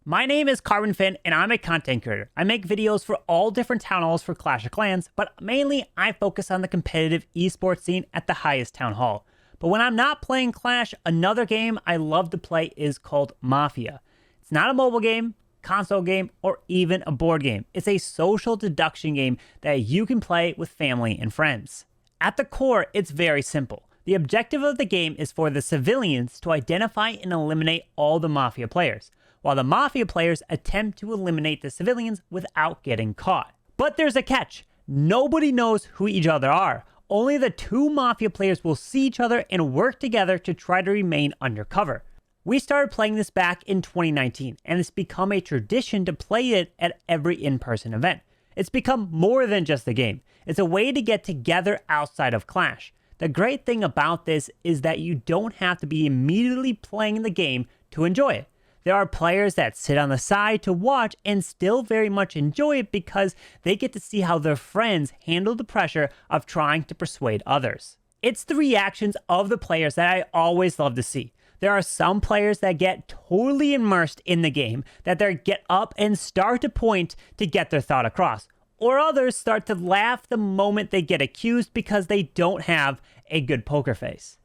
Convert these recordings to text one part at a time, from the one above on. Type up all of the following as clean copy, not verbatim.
My name is CarbonFin and I'm a content creator. I make videos for all different town halls for Clash of Clans, but mainly I focus on the competitive esports scene at the highest town hall. But when I'm not playing Clash, another game I love to play is called Mafia. It's not a mobile game, console game, or even a board game. It's a social deduction game that you can play with family and friends. At the core, it's very simple. The objective of the game is for the civilians to identify and eliminate all the Mafia players, while the Mafia players attempt to eliminate the civilians without getting caught. But there's a catch. Nobody knows who each other are. Only the two Mafia players will see each other and work together to try to remain undercover. We started playing this back in 2019, and it's become a tradition to play it at every in-person event. It's become more than just a game. It's a way to get together outside of Clash. The great thing about this is that you don't have to be immediately playing the game to enjoy it. There are players that sit on the side to watch and still very much enjoy it because they get to see how their friends handle the pressure of trying to persuade others. It's the reactions of the players that I always love to see. There are some players that get totally immersed in the game, that they get up and start to point to get their thought across. Or others start to laugh the moment they get accused because they don't have a good poker face.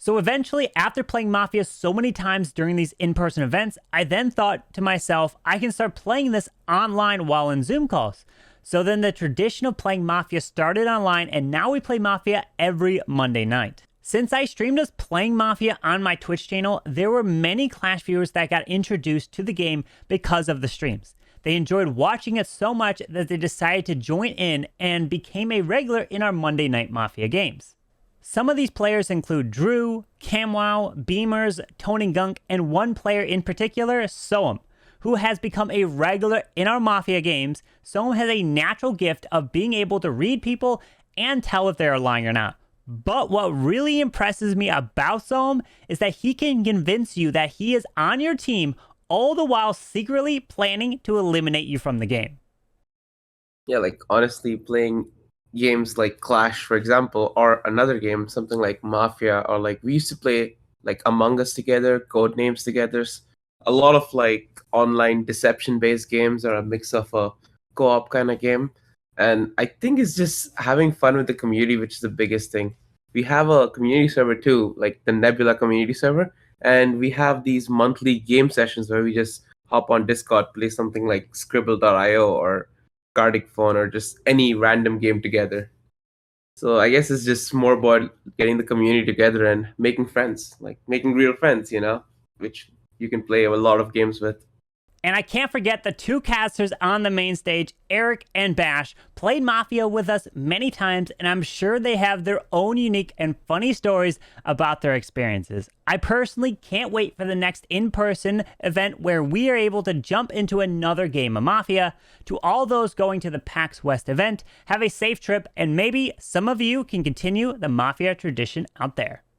So eventually, after playing Mafia so many times during these in-person events, I then thought to myself, I can start playing this online while in Zoom calls. So then the tradition of playing Mafia started online, and now we play Mafia every Monday night. Since I streamed us playing Mafia on my Twitch channel, there were many Clash viewers that got introduced to the game because of the streams. They enjoyed watching it so much that they decided to join in and became a regular in our Monday Night Mafia games. Some of these players include Drew, Camwow, Beamers, Tony Gunk, and one player in particular, Soam, who has become a regular in our Mafia games. Soam has a natural gift of being able to read people and tell if they are lying or not. But what really impresses me about Soam is that he can convince you that he is on your team, all the while secretly planning to eliminate you from the game. Yeah, like honestly, playing games like Clash, for example, or another game, something like Mafia, or like we used to play like Among Us together, code names together. A lot of like online deception-based games are a mix of a co-op kind of game. And I think it's just having fun with the community, which is the biggest thing. We have a community server too, like the Nebula community server. And we have these monthly game sessions where we just hop on Discord, play something like Scribble.io or Cardic Phone or just any random game together. So I guess it's just more about getting the community together and making friends, like making real friends, which you can play a lot of games with. And I can't forget the two casters on the main stage, Eric and Bash, played Mafia with us many times, and I'm sure they have their own unique and funny stories about their experiences. I personally can't wait for the next in-person event where we are able to jump into another game of Mafia. To all those going to the PAX West event, have a safe trip, and maybe some of you can continue the Mafia tradition out there.